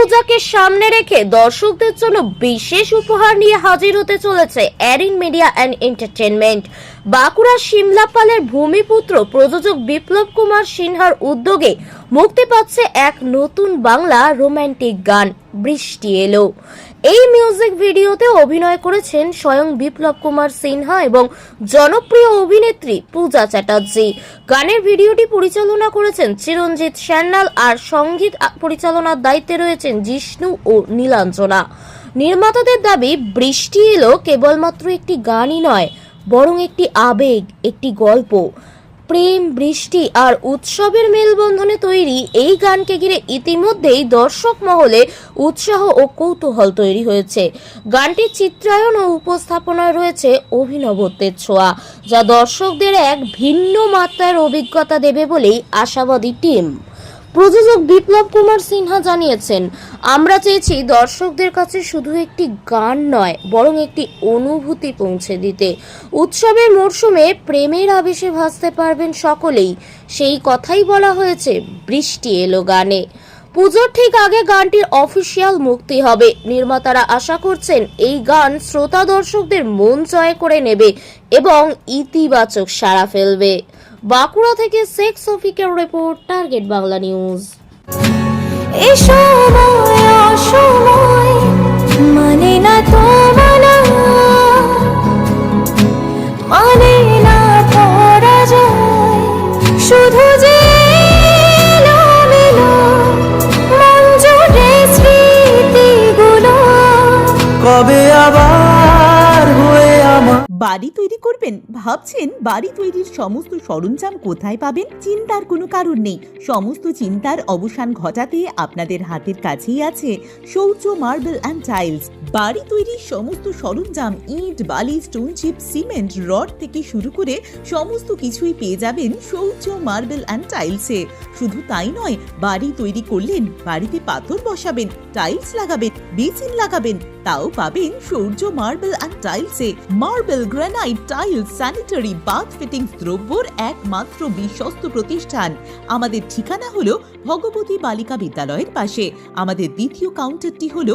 দুর্গাপূজাকে সামনে রেখে দর্শকদের জন্য বিশেষ উপহার নিয়ে হাজির হতে চলেছে Erin media and entertainment. Bankura সিমলাপালের ভূমিপুত্র প্রযোজক বিপ্লব কুমার সিনহার উদ্যোগে মুক্তি পাচ্ছে এক নতুন বাংলা রোমান্টিক গান বৃষ্টি এলো। এই মিউজিক ভিডিওতে অভিনয় করেছেন স্বয়ং বিপ্লব কুমার সিনহা এবং জনপ্রিয় অভিনেত্রী পূজা চ্যাটার্জি। গানের ভিডিওটি পরিচালনা করেছেন চিরঞ্জিত সান্যাল আর সঙ্গীত পরিচালনার দায়িত্বে রয়েছেন জিষ্ণু ও নীলাঞ্জনা। নির্মাতাদের দাবি বৃষ্টি এলো কেবলমাত্র একটি গানই নয়, বরং একটি আবেগ, একটি গল্প। প্রেম, বৃষ্টি আর উৎসবের মেলবন্ধনে তৈরি এই গানকে ঘিরে ইতিমধ্যেই দর্শক মহলে উৎসাহ ও কৌতূহল তৈরি হয়েছে। গানটির চিত্রায়ন ও উপস্থাপনায় রয়েছে অভিনবত্বের ছোঁয়া, যা দর্শকদের এক ভিন্ন মাত্রার অভিজ্ঞতা দেবে বলেই আশাবাদী টিম। প্রযোজক বিপ্লব কুমার সিনহা জানিয়েছেন, আমরা চেয়েছি দর্শকদের কাছে শুধু একটি গান নয়, বরং একটি অনুভূতি পৌঁছে দিতে। উৎসবের মরশুমে প্রেমের আবেশে ভাসতে পারবেন সকলেই, সেই কথাই বলা হয়েছে বৃষ্টি এলো গানে। পুজোর ঠিক আগে গানটির অফিসিয়াল মুক্তি হবে। নির্মাতারা আশা করছেন এই গান শ্রোতা দর্শকদের মন জয় করে নেবে এবং ইতিবাচক সাড়া ফেলবে। বাঁকুড়া থেকে শেখ শফিকের রিপোর্ট, টার্গেট বাংলা নিউজ। মানে না তো মানা, মানে না পরাজয়, শুধু যে মন জুড়ে স্মৃতিগুলো কবে আবার হয়ে আমার। বাড়ি তৈরি করবেন? ভাবছেন বাড়ি তৈরির সমস্ত সরঞ্জাম কোথায় পাবেন? চিন্তার কোনো কারণ নেই। সমস্ত চিন্তার অবসান ঘটাতে আপনাদের হাতের কাছেই আছে শৌর্য মার্বেল অ্যান্ড টাইলস। বাড়ি তৈরির সমস্ত সরঞ্জাম, ইট, বালি, স্টোন চিপ, সিমেন্ট, রড থেকে শুরু করে সমস্ত কিছুই পেয়ে যাবেন শৌর্য মার্বেল অ্যান্ড টাইলসে। শুধু তাই নয়, বাড়ি তৈরি করলেন, বাড়িতে পাথর বসাবেন, টাইলস লাগাবেন, বেসিন লাগাবেন, তাও পাবেন শৌর্য মার্বেল অ্যান্ড টাইলসে। Marble, granite, tiles, sanitary, bath fittings দ্রব্যর একমাত্র বিশ্বস্ত প্রতিষ্ঠান। আমাদের ঠিকানা হলো ভগবতী বালিকা বিদ্যালয়ের পাশে। আমাদের দ্বিতীয় কাউন্টারটি হলো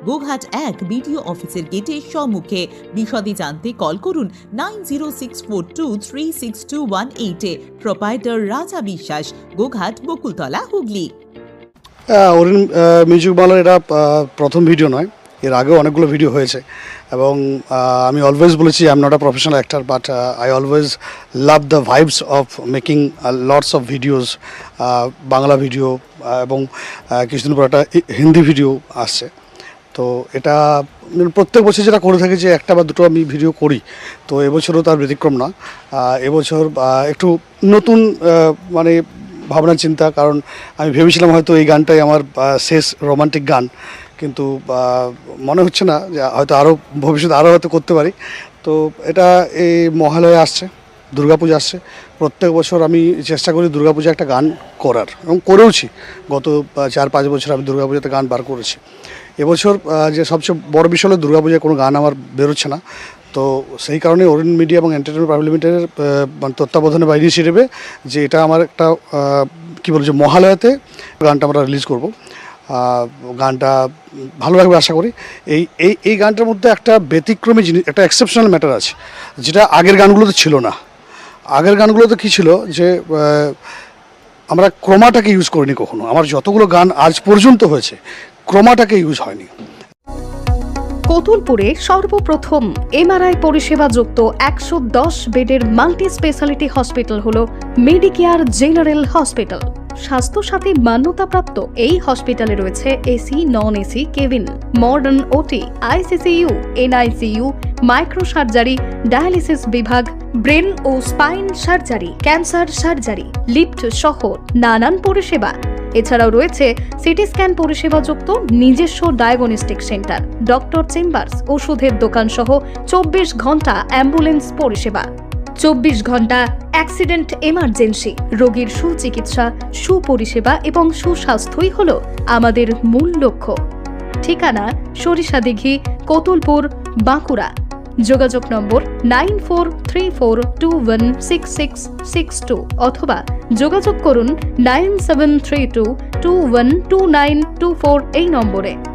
গোঘাট 1 বিডিও অফিসের গেটের সম্মুখে। বিশদে জানতে কল করুন 9064236218 এ। প্রোপাইটার রাজা বিশ্বাস, গোঘাট, বকুলতলা, হুগলি। অরিন মিউজিক বাংলার এটা প্রথম ভিডিও নয়, এর আগেও অনেকগুলো ভিডিও হয়েছে এবং আমি অলওয়েজ বলেছি I am not a professional actor, but I always love the vibes of making lots of videos, Bangla video এবং কিছুদিন পর একটা হিন্দি ভিডিও আসছে। তো এটা প্রত্যেক বছর যেটা করে থাকি যে একটা বা দুটো আমি ভিডিও করি, তো এবছরও তার ব্যতিক্রম না। এবছর একটু নতুন মানে ভাবনা চিন্তা, কারণ আমি ভেবেছিলাম হয়তো এই গানটাই আমার শেষ রোমান্টিক গান, কিন্তু মনে হচ্ছে না, যে হয়তো আরও ভবিষ্যতে আরও হয়তো করতে পারি। তো এটা এই মহালয়ে আসছে, দুর্গাপূজা আসছে। প্রত্যেক বছর আমি চেষ্টা করি দুর্গাপূজা একটা গান করার, এবং করেওছি। গত 4-5 বছর আমি দুর্গাপূজাতে গান বার করেছি। এবছর যে সবচেয়ে বড় বিষয় হলো দুর্গাপূজায় কোনো গান আমার বেরোচ্ছে না। তো সেই কারণে অরিন মিডিয়া এবং এন্টারটেনমেন্ট প্রাইভেট লিমিটেডের তত্ত্বাবধানে বা ইনিশিয়েটিভে যে এটা আমার একটা কী বলছে মহালয়াতে গানটা আমরা রিলিজ করব। গানটা ভালো লাগবে আশা করি। এই গানটার মধ্যে একটা ব্যতিক্রমী জিনিস, একটা এক্সেপশনাল ম্যাটার আছে, যেটা আগের গানগুলোতে ছিল না। আগের গানগুলোতে কী ছিল যে আমরা ক্রোমাটাকে ইউজ করিনি কখনো। আমার যতগুলো গান আজ পর্যন্ত হয়েছে ক্রোমাটাকে ইউজ হয়নি। কতুলপুরে সর্বপ্রথম এমআরআই পরিষেবা যুক্ত 110 বেডের মাল্টি স্পেশালিটি হসপিটাল হল মেডিকেয়ার জেনারেল হসপিটাল। স্বাস্থ্যসাথী মান্যতাপ্রাপ্ত এই হসপিটালে রয়েছে AC, non AC cabin, modern OT, ICCU, NICU, micro surgery, dialysis বিভাগ, ব্রেন ও spine surgery, cancer surgery, lift সহ নানান পরিষেবা। এছাড়াও রয়েছে সিটি স্ক্যান পরিষেবা যুক্ত নিজস্ব ডায়াগনস্টিক সেন্টার, ডক্টর চেম্বার্স, ওষুধের দোকান সহ 24 ঘন্টা অ্যাম্বুলেন্স পরিষেবা। 24 ঘন্টা অ্যাক্সিডেন্ট এমার্জেন্সি। রোগীর সুচিকিৎসা, সুপরিষেবা এবং সুস্বাস্থ্যই হল আমাদের মূল লক্ষ্য। ঠিকানা সরিষাদিঘি, কতুলপুর, বাঁকুড়া। যোগাযোগ নম্বর 9434216662 অথবা যোগাযোগ করুন 9732 212924 এই নম্বরে।